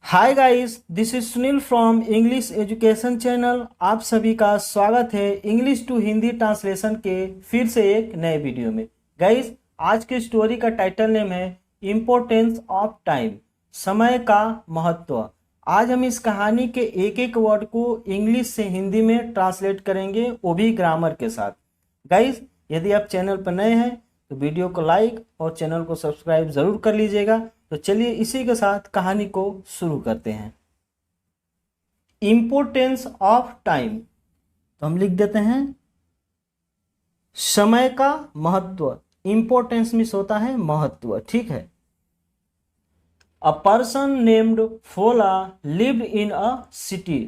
Hi guys, this is Sunil from English education channel. आप सभी का स्वागत है इंग्लिश टू हिंदी ट्रांसलेशन के फिर से एक नए वीडियो में। गाइस, आज की स्टोरी का टाइटल नेम है इम्पोर्टेंस ऑफ टाइम, समय का महत्व। आज हम इस कहानी के एक एक वर्ड को इंग्लिश से हिंदी में ट्रांसलेट करेंगे, वो भी ग्रामर के साथ। गाइस, यदि आप चैनल पर नए हैं तो वीडियो को लाइक और चैनल को सब्सक्राइब जरूर कर लीजिएगा। तो चलिए इसी के साथ कहानी को शुरू करते हैं। इंपोर्टेंस ऑफ टाइम, तो हम लिख देते हैं समय का महत्व। इंपोर्टेंस मीन्स होता है महत्व, ठीक है। A person named Fola lived in a city.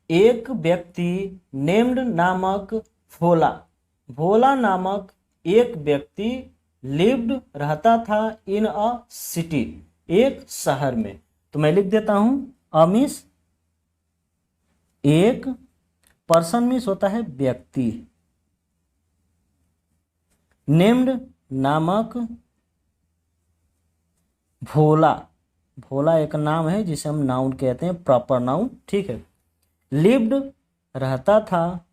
एक व्यक्ति नेम्ड नामक फोला, भोला नामक एक व्यक्ति लिव्ड रहता था इन अ सिटी, एक शहर में। तो मैं लिख देता हूं अ मीन्स एक, पर्सन मीन्स होता है व्यक्ति, नेम्ड नामक, भोला, भोला एक नाम है जिसे हम नाउन कहते हैं, प्रॉपर नाउन, ठीक है। लिव्ड रहता था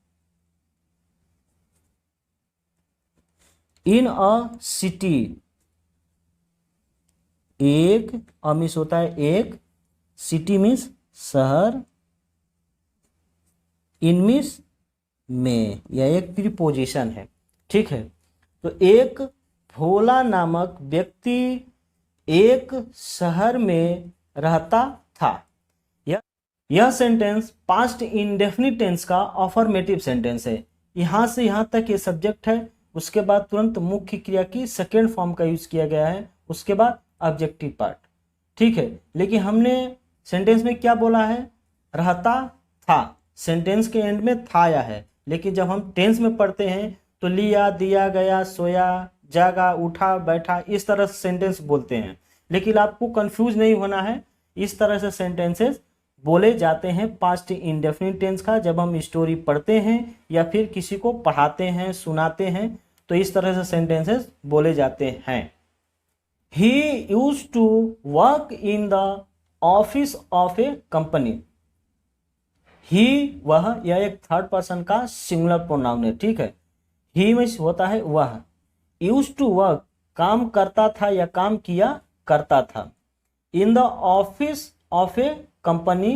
इन अ सिटी, एक, मीन्स होता है एक, सिटी मीन्स शहर, इन मीन्स में, यह एक प्रीपोजिशन है, ठीक है। तो एक भोला नामक व्यक्ति एक शहर में रहता था। यह सेंटेंस पास्ट इंडेफिनिट टेंस का अफर्मेटिव सेंटेंस है। यहां से यहां तक ये सब्जेक्ट है, उसके बाद तुरंत मुख्य क्रिया की सेकेंड फॉर्म का यूज किया गया है, उसके बाद ऑब्जेक्टिव पार्ट, ठीक है। लेकिन हमने सेंटेंस में क्या बोला है? रहता था। सेंटेंस के एंड में था आया है, लेकिन जब हम टेंस में पढ़ते हैं तो लिया, दिया, गया, सोया, जागा, उठा, बैठा, इस तरह से सेंटेंस बोलते हैं। लेकिन आपको कंफ्यूज नहीं होना है, इस तरह से सेंटेंसेस बोले जाते हैं पास्ट इंडेफिनिट टेंस का। जब हम स्टोरी पढ़ते हैं या फिर किसी को पढ़ाते हैं, सुनाते हैं, तो इस तरह से सेंटेंसेस बोले जाते हैं। He used to work in the office of a company. He, वह, यह एक थर्ड पर्सन का सिंगुलर प्रोनाउन है, ठीक है। ही मीन्स होता है वह, यूज्ड टू वर्क काम करता था या काम किया करता था, इन the office of a company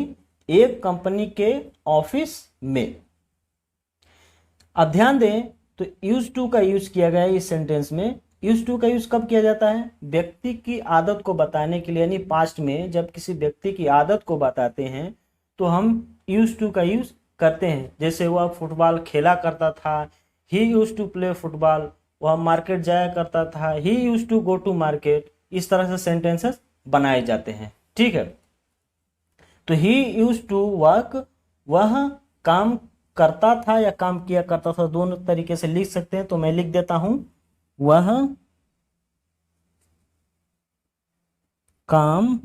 एक कंपनी के ऑफिस में। अब ध्यान दें तो यूज टू का यूज किया गया है इस सेंटेंस में। यूज टू का यूज कब किया जाता है? व्यक्ति की आदत को बताने के लिए, यानी पास्ट में जब किसी व्यक्ति की आदत को बताते हैं तो हम यूज टू का यूज करते हैं। जैसे वह फुटबॉल खेला करता था, he use to play football, वह मार्केट जाया करता था, he use to go to market. इस तरह से सेंटेंसेस बनाए जाते हैं, ठीक है। तो ही यूज टू वर्क, वह काम करता था या काम किया करता था, दोनों तरीके से लिख सकते हैं। तो मैं लिख देता हूं वह काम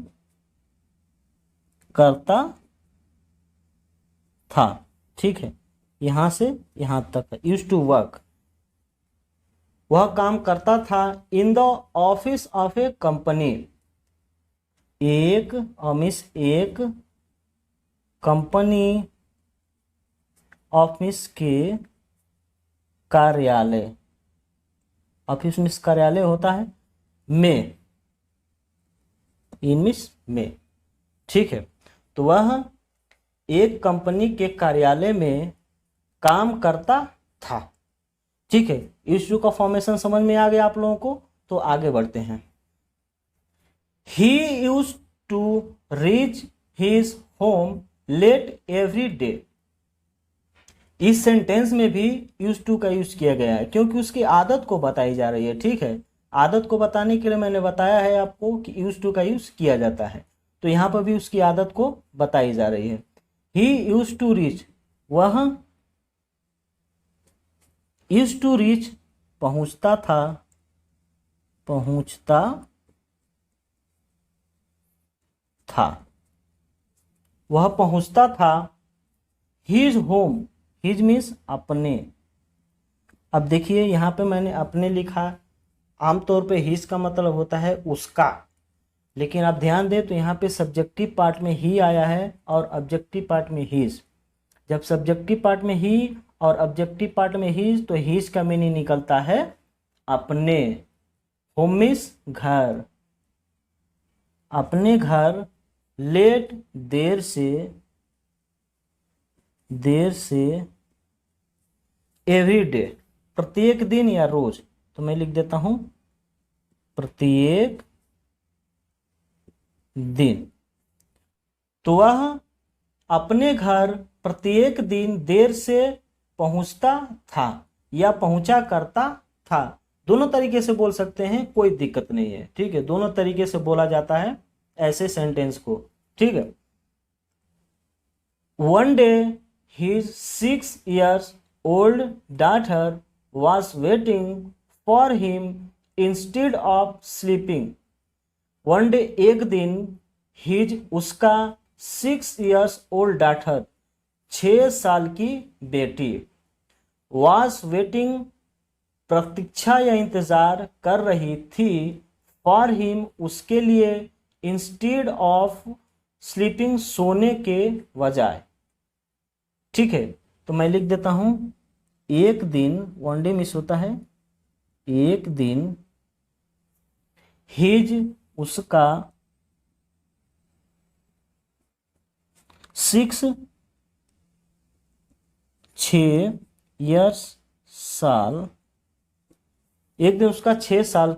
करता था, ठीक है। यहां से यहां तक यूज टू वर्क, वह काम करता था इन the office of a company, एक, मिस एक, कंपनी, ऑफिस के कार्यालय, ऑफिस में कार्यालय होता है, में, इन मिस में, ठीक है। तो वह एक कंपनी के कार्यालय में काम करता था, ठीक है। इस टू का फॉर्मेशन समझ में आ गया आप लोगों को? तो आगे बढ़ते हैं। He use to reach his home late every day. इस सेंटेंस में भी यूज टू का यूज किया गया है क्योंकि उसकी आदत को बताई जा रही है, ठीक है। आदत को बताने के लिए मैंने बताया है आपको कि यूज टू का यूज किया जाता है, तो यहां पर भी उसकी आदत को बताई जा रही है। ही यूज टू रीच, वह यूज टू रीच पहुंचता था, पहुंचता था, वह पहुंचता था हिज होम, हिज मीन्स अपने। अब देखिए यहां पे मैंने अपने लिखा, आमतौर पे हिज का मतलब होता है उसका, लेकिन आप ध्यान दें तो यहाँ पे सब्जेक्टिव पार्ट में ही आया है और ऑब्जेक्टिव पार्ट में हीज। जब सब्जेक्टिव पार्ट में ही और ऑब्जेक्टिव पार्ट में हीज, तो हीज का मीनिंग निकलता है अपने। होम मीन्स घर, अपने घर। लेट देर से एवरी डे, प्रत्येक दिन या रोज। तो मैं लिख देता हूं प्रत्येक दिन। तो वह अपने घर प्रत्येक दिन देर से पहुंचता था या पहुंचा करता था। दोनों तरीके से बोल सकते हैं, कोई दिक्कत नहीं है, ठीक है। दोनों तरीके से बोला जाता है ऐसे सेंटेंस को, ठीक है। One day his 6 years old daughter was waiting for him instead of sleeping. One day, एक दिन, हिज, उसका 6 years old daughter, 6 साल की बेटी, was waiting, प्रतीक्षा या इंतजार कर रही थी, for him, उसके लिए, इंस्टीड ऑफ स्लीपिंग, सोने के बजाय, ठीक है। तो मैं लिख देता हूं एक दिन, वन डे मिस होता है, एक दिन, हिज, उसका, 6 years, साल, एक दिन उसका 6 साल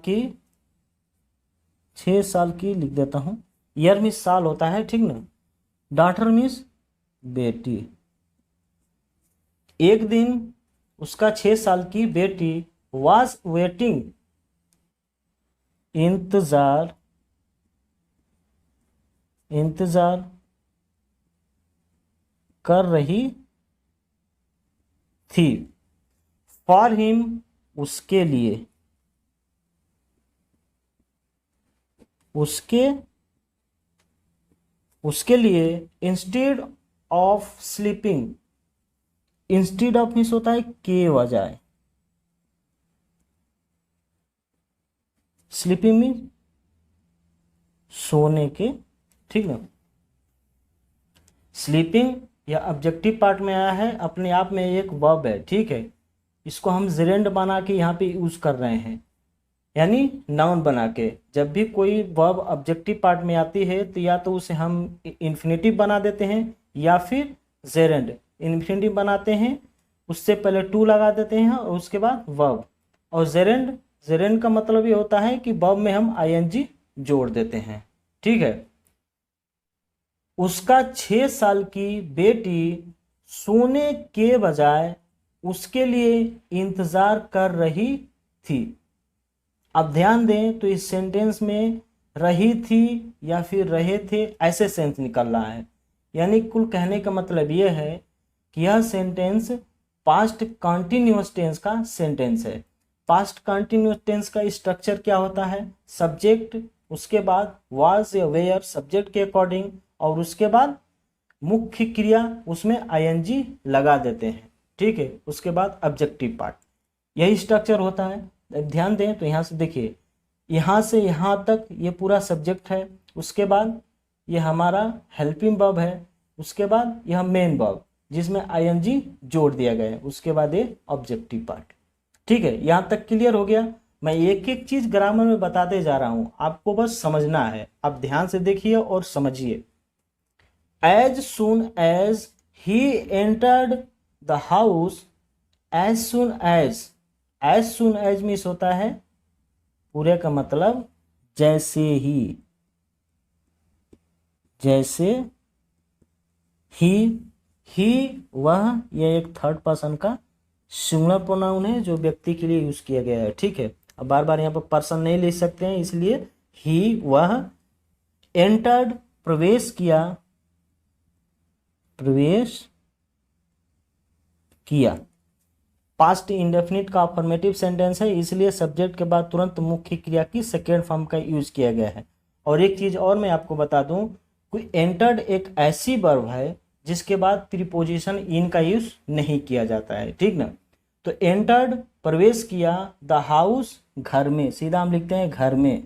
की लिख देता हूं। ईयर मीन्स साल होता है, ठीक ना। डॉटर मीन्स बेटी। एक दिन उसका 6 साल की बेटी was वेटिंग, इंतजार कर रही थी, फॉर हिम, उसके लिए, उसके लिए, instead of sleeping, instead of means होता है के बजाय, स्लीपिंग मीन्स सोने के, ठीक ना। स्लीपिंग या ऑब्जेक्टिव पार्ट में आया है, अपने आप में एक वर्ब है, ठीक है। इसको हम जेरेंड बना के यहाँ पे यूज कर रहे हैं, यानी नाउन बना के। जब भी कोई वर्ब ऑब्जेक्टिव पार्ट में आती है तो या तो उसे हम इन्फिनेटिव बना देते हैं या फिर जेरेंड। इन्फिनेटिव बनाते हैं, उससे पहले टू लगा देते हैं और उसके बाद वर्ब। और जेरेंड का मतलब ये होता है कि वर्ब में हम आईएनजी जोड़ देते हैं, ठीक है। उसका 6 साल की बेटी सोने के बजाय उसके लिए इंतजार कर रही थी। अब ध्यान दें तो इस सेंटेंस में रही थी या फिर रहे थे ऐसे सेंस निकल रहा है। यानी कुल कहने का मतलब यह है कि यह सेंटेंस पास्ट कंटिन्यूअस टेंस का सेंटेंस है। पास्ट कंटिन्यूअस टेंस का स्ट्रक्चर क्या होता है? सब्जेक्ट, उसके बाद वाज या वेयर सब्जेक्ट के अकॉर्डिंग, और उसके बाद मुख्य क्रिया उसमें आईएनजी लगा देते हैं, ठीक है। उसके बाद ऑब्जेक्टिव पार्ट, यही स्ट्रक्चर होता है। ध्यान दें तो यहाँ से देखिए, यहाँ से यहाँ तक ये पूरा सब्जेक्ट है, उसके बाद ये हमारा हेल्पिंग वर्ब है, उसके बाद यह मेन वर्ब जिसमें आईएनजी जोड़ दिया गया है, उसके बाद ये ऑब्जेक्टिव पार्ट, ठीक है। यहाँ तक क्लियर हो गया। मैं एक एक चीज ग्रामर में बताते जा रहा हूँ, आपको बस समझना है। आप ध्यान से देखिए और समझिए। As soon as he entered the house, as soon as means होता है पूरे का मतलब जैसे ही, वह, यह एक थर्ड पर्सन का सिंगुलर प्रोनाउन है जो व्यक्ति के लिए यूज किया गया है, ठीक है। अब बार बार यहाँ पर पर्सन नहीं लिख सकते हैं, इसलिए ही, वह, एंटर्ड प्रवेश किया। पास्ट इंडेफिनिट का अफर्मेटिव सेंटेंस है, इसलिए सब्जेक्ट के बाद तुरंत मुख्य क्रिया की सेकेंड फॉर्म का यूज किया गया है। और एक चीज और मैं आपको बता दूं, कोई एंटर्ड एक ऐसी वर्ब है जिसके बाद प्रीपोजिशन इन का यूज नहीं किया जाता है, ठीक ना। तो एंटर्ड प्रवेश किया, द हाउस घर में, सीधा हम लिखते हैं घर में,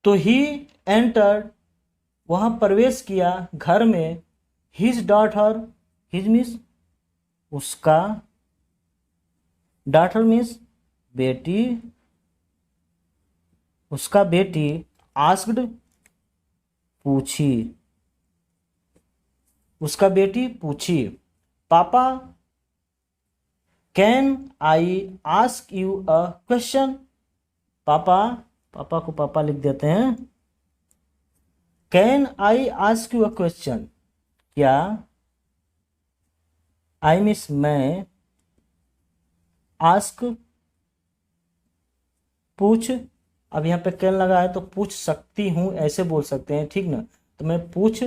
तो ही एंटर्ड, वहां प्रवेश किया घर में, हिज डॉटर, हिज मीन्स उसका, डॉटर मीन्स बेटी, उसका बेटी, आस्क्ड पूछी, उसका बेटी पूछी, पापा can I ask you a question, पापा, पापा को पापा लिख देते हैं, can I ask you a question, क्या, आई मीन्स मैं, आस्क पूछ, अब यहाँ पे कैन लगा है तो पूछ सकती हूँ ऐसे बोल सकते हैं, ठीक ना, तो मैं पूछ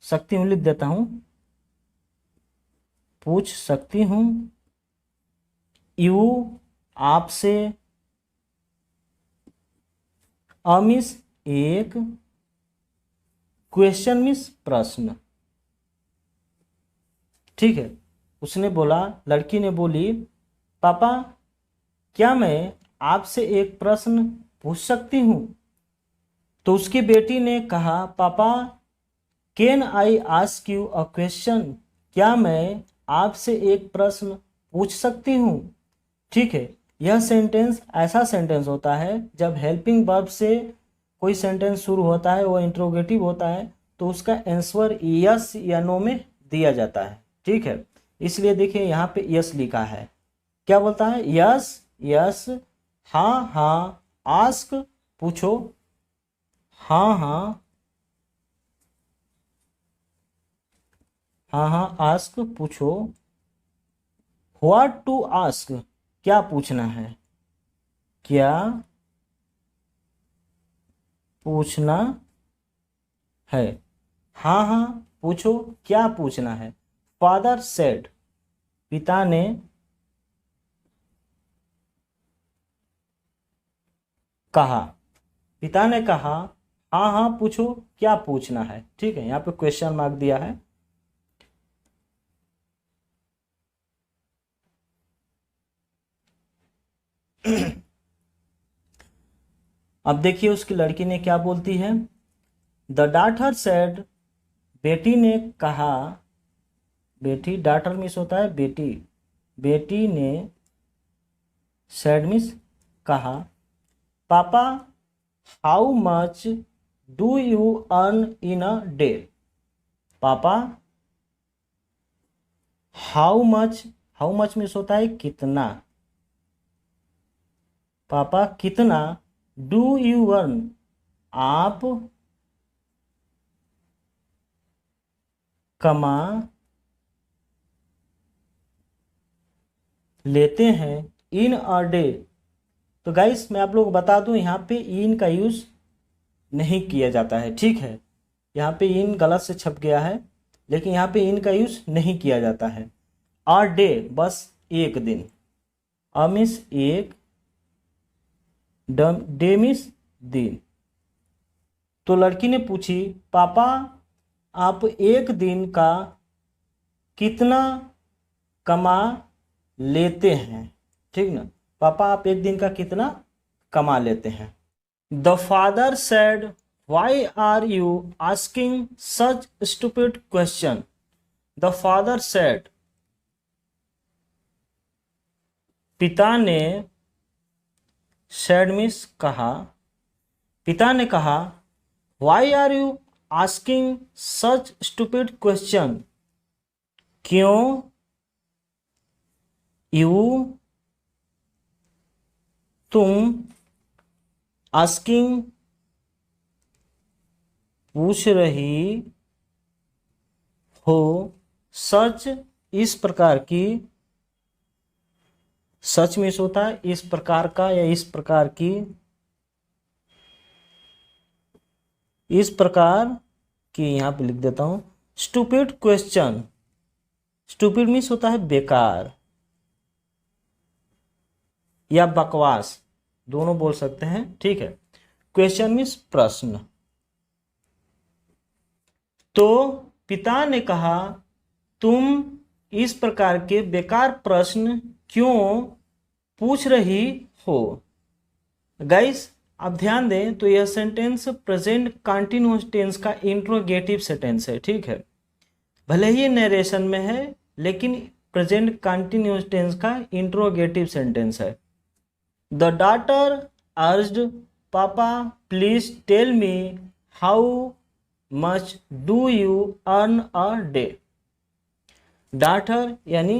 सकती हूँ लिख देता हूँ, पूछ सकती हूँ, यू आपसे, अ मीन्स एक, क्वेश्चन मीन्स प्रश्न, ठीक है। उसने बोला, लड़की ने बोली, पापा क्या मैं आपसे एक प्रश्न पूछ सकती हूँ, तो उसकी बेटी ने कहा, पापा can I ask you a question, क्या मैं आपसे एक प्रश्न पूछ सकती हूँ, ठीक है। यह सेंटेंस ऐसा सेंटेंस होता है जब हेल्पिंग वर्ब से कोई सेंटेंस शुरू होता है, वो इंट्रोगेटिव होता है, तो उसका आंसर यस या नो में दिया जाता है, ठीक है। इसलिए देखिए यहाँ पे यस लिखा है, क्या बोलता है, यस यस, हाँ हाँ, आस्क पूछो, हाँ हाँ, हाँ हाँ, आस्क पूछो, व्हाट टू आस्क, क्या पूछना है, क्या पूछना है, हाँ हाँ पूछो, क्या पूछना है। फादर सेड, पिता ने कहा, पिता ने कहा, हाँ हाँ पूछो, क्या पूछना है, ठीक है। यहाँ पे क्वेश्चन मार्क दिया है। अब देखिए उसकी लड़की ने क्या बोलती है, द डॉटर सेड, बेटी ने कहा, बेटी, डॉटर मिस होता है बेटी, बेटी ने, सेड मिस कहा, पापा how much do you earn in a day, पापा how much, how much miss होता है कितना, पापा कितना, डू यू अर्न, आप कमा लेते हैं, इन अ डे। तो गाइस मैं आप लोग को बता दूं, यहाँ पे इन का यूज नहीं किया जाता है, ठीक है। यहाँ पे इन गलत से छप गया है, लेकिन यहाँ पे इन का यूज नहीं किया जाता है। अ डे बस एक दिन, अ मीन्स एक, डे मीन्स दिन। तो लड़की ने पूछी, पापा आप एक दिन का कितना कमा लेते हैं, ठीक ना, पापा आप एक दिन का कितना कमा लेते हैं। The father said, why are you asking such stupid question, the father said, पिता ने, सेड मीन्स कहा, पिता ने कहा, why are you asking such stupid question, क्यों यू तुम आस्किंग पूछ रही हो, सच इस प्रकार की, सच में होता है इस प्रकार का या इस प्रकार की, इस प्रकार की, यहां पे लिख देता हूं स्टूपिड क्वेश्चन, स्टूपिड मीन्स होता है बेकार या बकवास, दोनों बोल सकते हैं, ठीक है। क्वेश्चन मीन्स प्रश्न। तो पिता ने कहा, तुम इस प्रकार के बेकार प्रश्न क्यों पूछ रही हो। गाइस अब ध्यान दें तो यह सेंटेंस प्रेजेंट कंटिन्यूअस टेंस का इंट्रोगेटिव सेंटेंस है, ठीक है। भले ही नरेशन में है लेकिन प्रेजेंट कंटिन्यूअस टेंस का इंट्रोगेटिव सेंटेंस है। The daughter urged papa please tell me how much do you earn a day. Daughter यानी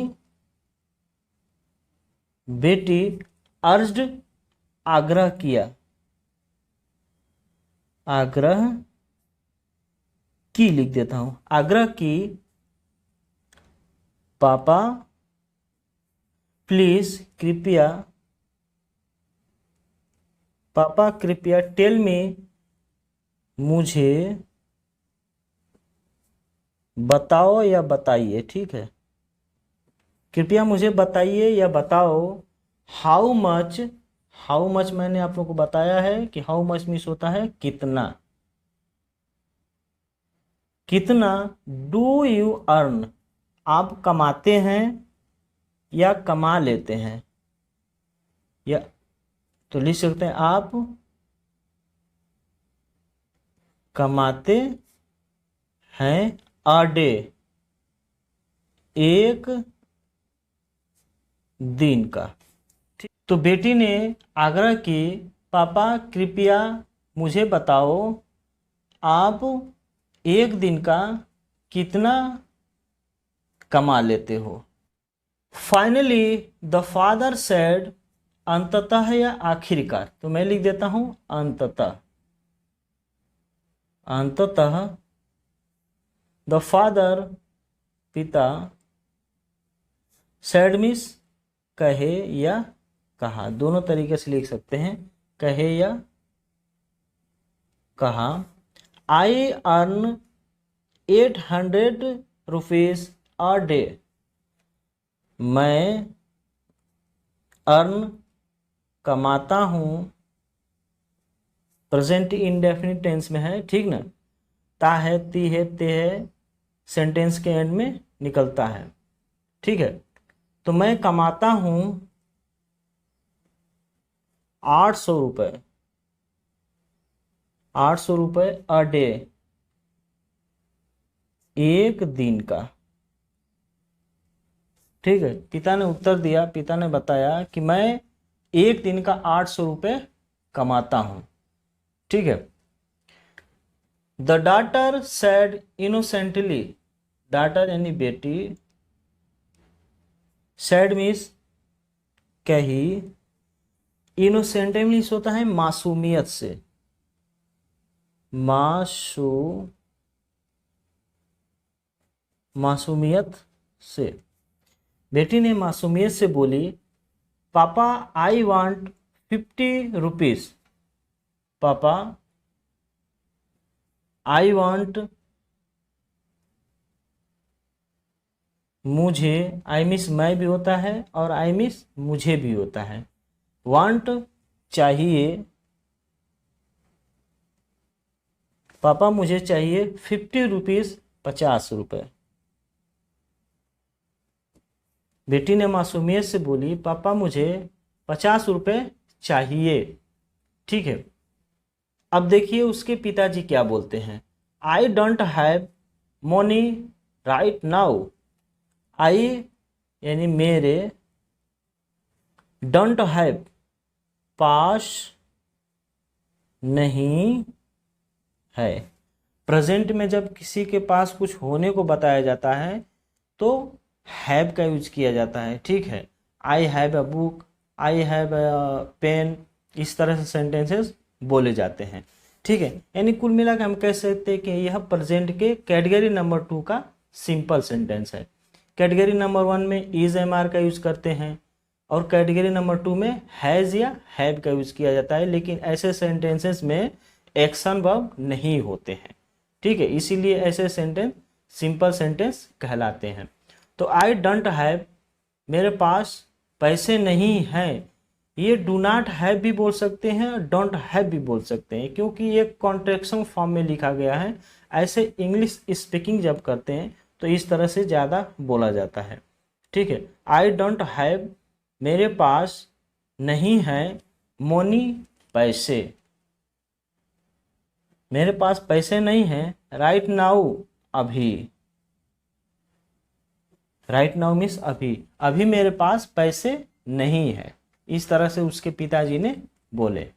बेटी, अर्ज्ड आग्रह किया, आग्रह की लिख देता हूं, आग्रह की पापा प्लीज कृपया, पापा कृपया टेल मी मुझे बताओ या बताइए, ठीक है, कृपया मुझे बताइए या बताओ। हाउ मच, हाउ मच मैंने आप लोगों को बताया है कि हाउ मच मीन्स होता है कितना, कितना डू यू अर्न आप कमाते हैं या कमा लेते हैं, या तो लिख सकते हैं आप कमाते हैं अ डे, एक दिन का। तो बेटी ने आग्रह की पापा कृपया मुझे बताओ आप एक दिन का कितना कमा लेते हो। फाइनली द फादर सेड, अंततः या आखिरकार, तो मैं लिख देता हूं अंततः, अंततः द फादर पिता, सेड मीन्स कहे या कहा, दोनों तरीके से लिख सकते हैं, कहे या कहा। I earn 800 rupees a day, मैं अर्न कमाता हूँ, प्रेजेंट इंडेफिनिट टेंस में है, ठीक ना, ता है, ती है, ते है, सेंटेंस के एंड में निकलता है, ठीक है। तो मैं कमाता हूँ 800 रुपये, 800 रुपये अ डे, एक दिन का, ठीक है। पिता ने उत्तर दिया, पिता ने बताया कि मैं एक दिन का 800 रुपये कमाता हूं, ठीक है। The daughter said innocently, daughter यानी बेटी, सेड मीन्स कही, इनोसेंटली मीन्स होता है मासूमियत से, मासूमियत से, बेटी ने मासूमियत से बोली पापा आई वांट 50 रुपीज, पापा आई वांट, मुझे, आई मिस मैं भी होता है और आई मिस मुझे भी होता है, वांट चाहिए, पापा मुझे चाहिए 50 रुपीज, 50 रुपये। बेटी ने मासूमियत से बोली पापा मुझे 50 रुपये चाहिए, ठीक है। अब देखिए उसके पिताजी क्या बोलते हैं, I don't have money right now, I यानी मेरे, डोंट हैव पास नहीं है। प्रेजेंट में जब किसी के पास कुछ होने को बताया जाता है तो हैव का यूज किया जाता है, ठीक है। I have a book, I have a pen, इस तरह से सेंटेंसेस बोले जाते हैं, ठीक है। यानी कुल मिलाकर हम कह सकते हैं कि यह प्रेजेंट के कैटेगरी नंबर 2 का सिंपल सेंटेंस है। कैटेगरी नंबर 1 में इज एम आर का यूज करते हैं और कैटेगरी नंबर 2 में हैज़ या हैव का यूज किया जाता है, लेकिन ऐसे सेंटेंसेस में एक्शन वर्ब नहीं होते हैं, ठीक है। इसीलिए ऐसे सेंटेंस सिंपल सेंटेंस कहलाते हैं। तो आई डोंट हैव, मेरे पास पैसे नहीं हैं, ये डू नॉट हैव भी बोल सकते हैं और डोंट हैव भी बोल सकते हैं, क्योंकि ये कॉन्ट्रैक्शन फॉर्म में लिखा गया है। ऐसे इंग्लिश स्पीकिंग जब करते हैं तो इस तरह से ज़्यादा बोला जाता है, ठीक है। आई डोंट हैव, मेरे पास नहीं है, मनी पैसे, मेरे पास पैसे नहीं हैं, राइट नाउ अभी, राइट नाउ मीन्स अभी, अभी मेरे पास पैसे नहीं है, इस तरह से उसके पिताजी ने बोले।